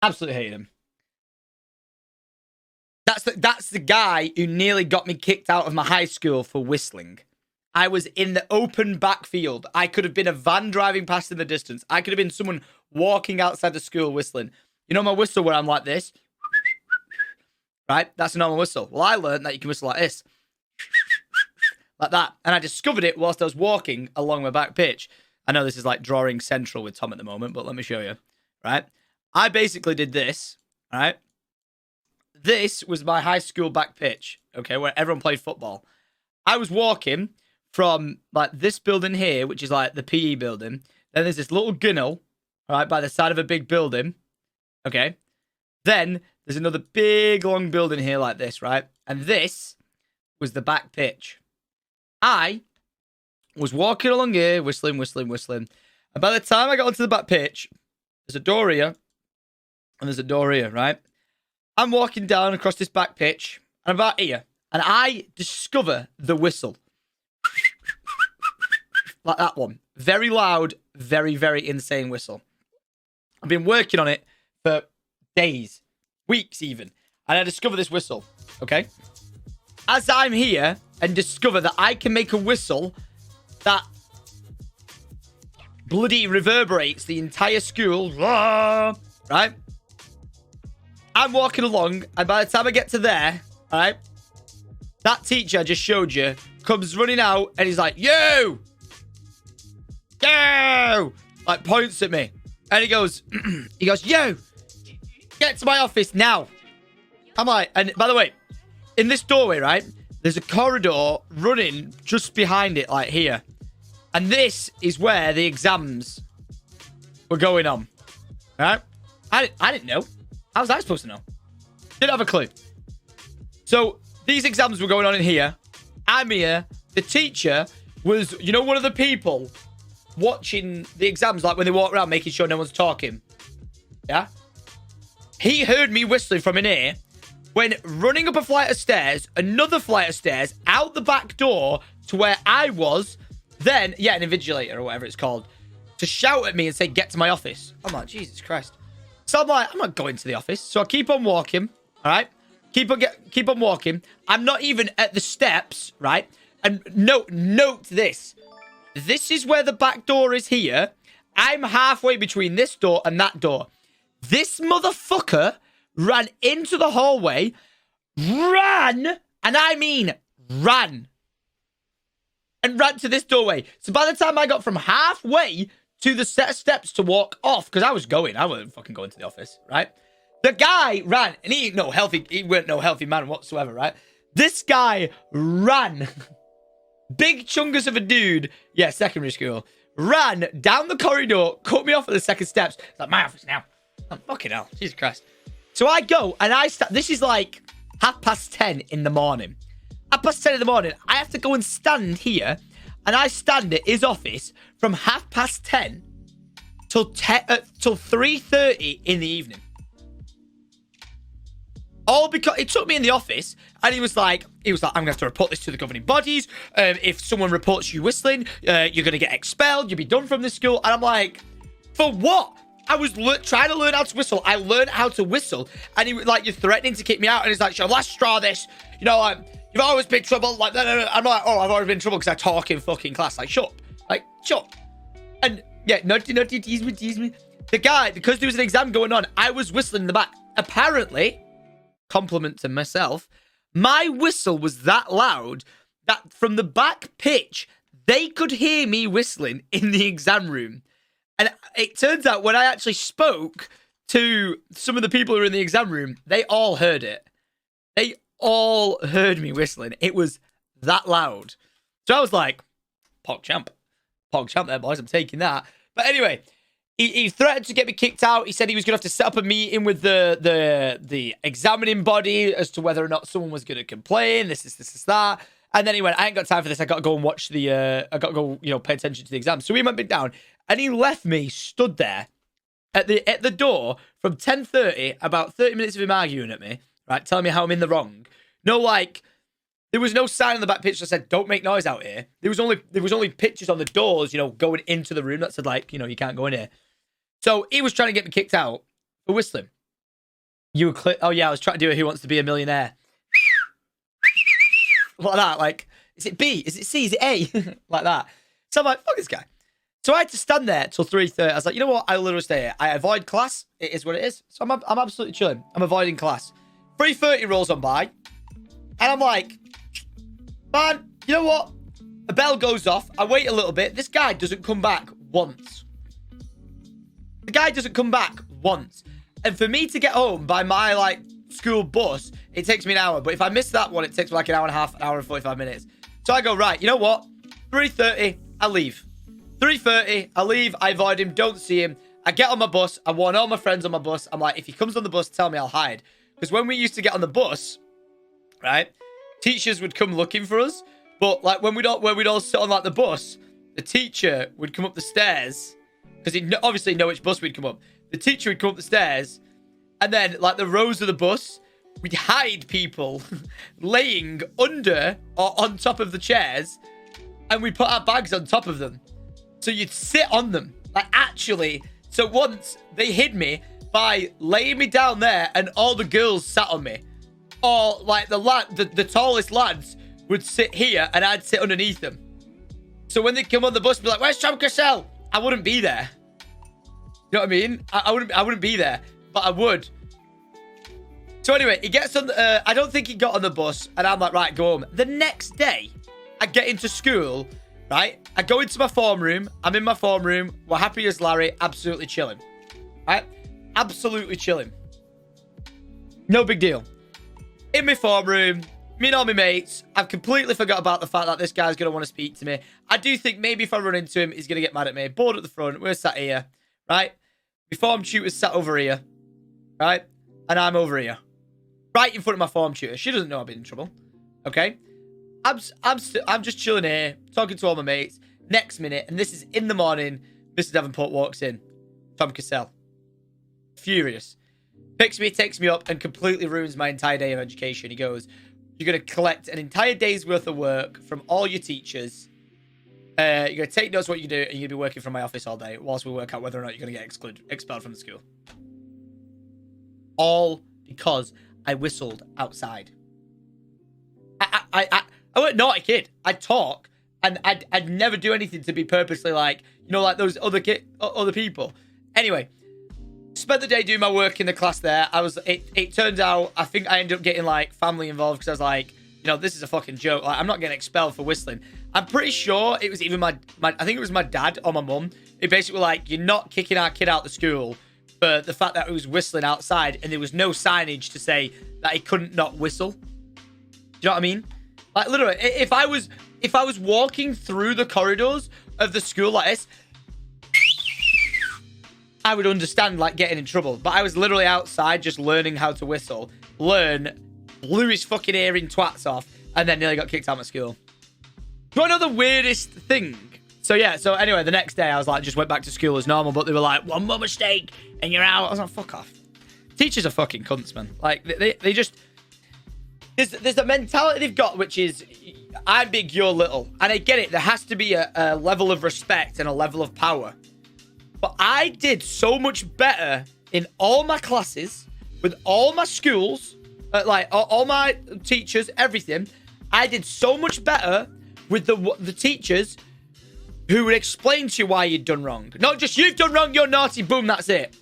Absolutely hated him. That's the guy who nearly got me kicked out of my high school for whistling. I was in the open backfield. I could have been a van driving past in the distance. I could have been someone walking outside the school whistling. You know my whistle where I'm like this? Right? That's a normal whistle. Well, I learned that you can whistle like this. Like that. And I discovered it whilst I was walking along my back pitch. I know this is like drawing central with Tom at the moment, but let me show you. Right? I basically did this. Right? This was my high school back pitch. Okay? Where everyone played football. I was walking from like this building here, which is like the PE building. Then there's this little gunnel, right, by the side of a big building. Okay. Then there's another big long building here like this, right? And this was the back pitch. I was walking along here, whistling. And by the time I got onto the back pitch, there's a door here and there's a door here, right? I'm walking down across this back pitch and I'm about here and I discover the whistle. Like that one. Very loud, very, very insane whistle. I've been working on it for days, weeks even. And I discover this whistle, okay? As I'm here and discover that I can make a whistle that bloody reverberates the entire school, right? I'm walking along, and by the time I get to there, right, that teacher I just showed you comes running out, and he's like, "You! You!" Like, points at me. And he goes, "You! Get to my office now." I'm like, and by the way, in this doorway, right, there's a corridor running just behind it, like here. And this is where the exams were going on. Right? I didn't know. How was I supposed to know? Didn't have a clue. So these exams were going on in here. I'm here. The teacher was, you know, one of the people watching the exams, like when they walk around making sure no one's talking. Yeah? He heard me whistling from in here, went running up a flight of stairs, another flight of stairs, out the back door to where I was, then, yeah, an invigilator or whatever it's called, to shout at me and say, "Get to my office." I'm like, Jesus Christ. So I'm like, I'm not going to the office. So I keep on walking, all right? Keep on walking. I'm not even at the steps, right? And note this. This is where the back door is here. I'm halfway between this door and that door. This motherfucker ran into the hallway, ran, and I mean ran, and ran to this doorway. So by the time I got from halfway to the set of steps to walk off, because I wasn't fucking going to the office, right? The guy ran, and he weren't no healthy man whatsoever, right? This guy ran. Big chungus of a dude, yeah, secondary school, ran down the corridor, cut me off at the second steps. It's like, my office now. I'm fucking hell, Jesus Christ. So I go, and this is like 10:30 in the morning. 10:30 in the morning, I have to go and stand here, and I stand at his office from 10:30 till 3:30 in the evening. All because it took me in the office, and he was like, I'm gonna have to report this to the governing bodies. If someone reports you whistling, you're gonna get expelled. You'll be done from this school. And I'm like, for what? I was trying to learn how to whistle. I learned how to whistle, and he was like, "You're threatening to kick me out." And he's like, "Sure, last straw this. You know, you've always been trouble." Like, no. I'm like, "Oh, I've always been in trouble because I talk in fucking class." Like, shut up. Like, shut up. And yeah, no, tease me. The guy, because there was an exam going on, I was whistling in the back. Apparently, compliment to myself, my whistle was that loud that from the back pitch, they could hear me whistling in the exam room. And it turns out when I actually spoke to some of the people who were in the exam room, they all heard it. They all heard me whistling. It was that loud. So I was like, Pog champ there, boys. I'm taking that. But anyway, he threatened to get me kicked out. He said he was going to have to set up a meeting with the examining body as to whether or not someone was going to complain. This, that. And then he went, "I ain't got time for this. I got to go and watch I got to go, pay attention to the exam." So we went back down, and he left me stood there at the door from 10:30, about 30 minutes of him arguing at me, right, telling me how I'm in the wrong. No, like, there was no sign on the back pitch that said, "Don't make noise out here." There was only pictures on the doors, going into the room that said, like, you can't go in here. So he was trying to get me kicked out for whistling. You were click. Oh yeah, I was trying to do a Who Wants to Be a Millionaire. Like that. Like, is it B? Is it C? Is it A? Like that. So I'm like, fuck this guy. So I had to stand there till 3:30. I was like, you know what? I'll literally stay here. I avoid class. It is what it is. So I'm absolutely chilling. I'm avoiding class. 3:30 rolls on by. And I'm like, man, you know what? A bell goes off. I wait a little bit. This guy doesn't come back once. The guy doesn't come back once. And for me to get home by my, like, school bus, it takes me an hour. But if I miss that one, it takes me like an hour and a half, an hour and 45 minutes. So I go, right, you know what? 3:30, I leave. 3:30, I leave. I avoid him. Don't see him. I get on my bus. I warn all my friends on my bus. I'm like, if he comes on the bus, tell me, I'll hide. Because when we used to get on the bus, right, teachers would come looking for us. But like when we'd all sit on like the bus, the teacher would come up the stairs because he'd obviously know which bus we'd come up. The teacher would come up the stairs, and then like the rows of the bus, we'd hide people laying under or on top of the chairs, and we put our bags on top of them. So you'd sit on them, like actually. So once they hid me by laying me down there, and all the girls sat on me, or like the tallest lads would sit here and I'd sit underneath them. So when they come on the bus, be like, "Where's Tom Cassell?" I wouldn't be there. You know what I mean? I wouldn't be there, but I would. So anyway, he gets on. I don't think he got on the bus, and I'm like, right, go home. The next day, I get into school. Right, I go into my form room. I'm in my form room. We're happy as Larry, absolutely chilling. Right, absolutely chilling. No big deal. In my form room. Me and all my mates, I've completely forgot about the fact that this guy's going to want to speak to me. I do think maybe if I run into him, he's going to get mad at me. Board at the front, we're sat here, right? My form tutor's sat over here, right? And I'm over here. Right in front of my form tutor. She doesn't know I've been in trouble, okay? I'm just chilling here, talking to all my mates. Next minute, and this is in the morning, Mr. Davenport walks in. Tom Cassell. Furious. Picks me, takes me up, and completely ruins my entire day of education. He goes, "You're going to collect an entire day's worth of work from all your teachers. You're going to take notes what you do, and you're going to be working from my office all day whilst we work out whether or not you're going to get expelled from the school." All because I whistled outside. I wasn't a naughty kid. I'd talk, and I'd never do anything to be purposely like, you know, like those other people. Anyway, spent the day doing my work in the class there. It turns out, I think I ended up getting like family involved because I was like, you know, this is a fucking joke. Like, I'm not getting expelled for whistling. I'm pretty sure it was even I think it was my dad or my mum. It basically like, you're not kicking our kid out of the school for the fact that he was whistling outside, and there was no signage to say that he couldn't not whistle. Do you know what I mean? Like literally, if I was walking through the corridors of the school like this, I would understand like getting in trouble. But I was literally outside just learning how to whistle. Blew his fucking earring twats off, and then nearly got kicked out of school. Do you want to know the weirdest thing? So yeah, so anyway, the next day I was like, just went back to school as normal, but they were like, "One more mistake and you're out." I was like, fuck off. Teachers are fucking cunts, man. Like they just, there's a mentality they've got, which is, I'm big, you're little. And I get it, there has to be a level of respect and a level of power. But I did so much better in all my classes, with all my schools, like all my teachers, everything. I did so much better with the teachers who would explain to you why you'd done wrong. Not just, "You've done wrong, you're naughty, boom, that's it."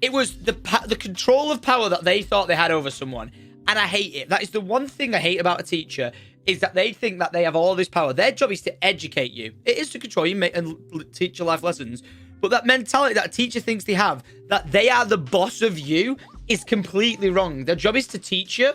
It was the control of power that they thought they had over someone. And I hate it. That is the one thing I hate about a teacher, is that they think that they have all this power. Their job is to educate you. It is to control you and teach you life lessons. But that mentality that a teacher thinks they have, that they are the boss of you, is completely wrong. Their job is to teach you,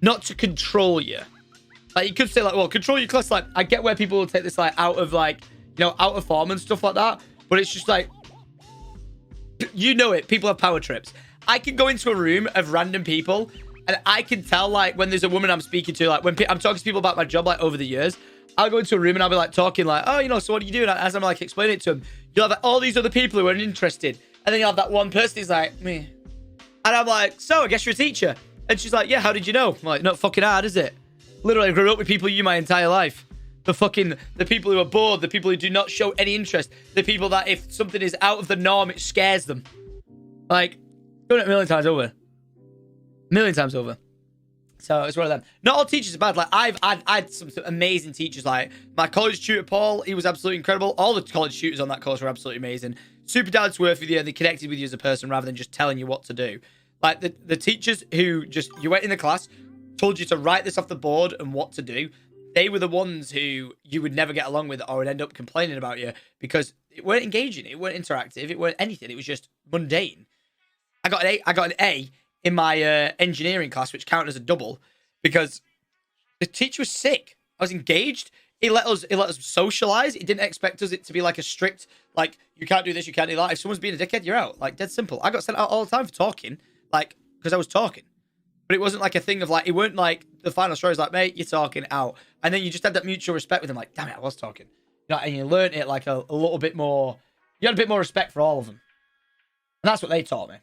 not to control you. Like, you could say, like, well, control your class. Like, I get where people will take this, like, out of, like, you know, out of form and stuff like that. But it's just, like, you know it. People have power trips. I can go into a room of random people, and I can tell, like, when there's a woman I'm speaking to, like, when I'm talking to people about my job, like, over the years, I'll go into a room and I'll be, like, talking, like, "Oh, you know, so what do you do?" And as I'm, like, explaining it to them, you'll have like, all these other people who are interested. And then you'll have that one person who's like, "Me." And I'm like, "So, I guess you're a teacher." And she's like, "Yeah, how did you know?" I'm like, "Not fucking hard, is it?" Literally, I grew up with people you my entire life. The people who are bored, the people who do not show any interest, the people that if something is out of the norm, it scares them. Like, done it a million times over. million times over. So it's one of them. Not all teachers are bad. Like I've had some amazing teachers. Like my college tutor Paul, he was absolutely incredible. All the college tutors on that course were absolutely amazing. Super down to earth with you, and they connected with you as a person rather than just telling you what to do. Like the teachers who just, you went in the class, told you to write this off the board and what to do. They were the ones who you would never get along with or would end up complaining about you because it weren't engaging, it weren't interactive, it weren't anything. It was just mundane. I got an A in my engineering class, which counted as a double because the teacher was sick. I was engaged. He let us socialize. He didn't expect us it to be like a strict, like, you can't do this, you can't do that. If someone's being a dickhead, you're out. Like, dead simple. I got sent out all the time for talking, like, because I was talking. But it wasn't like a thing of like, it weren't like the final story is like, mate, you're talking out. And then you just had that mutual respect with them. Like, damn it, I was talking. You know, and you learned it like a little bit more, you had a bit more respect for all of them. And that's what they taught me.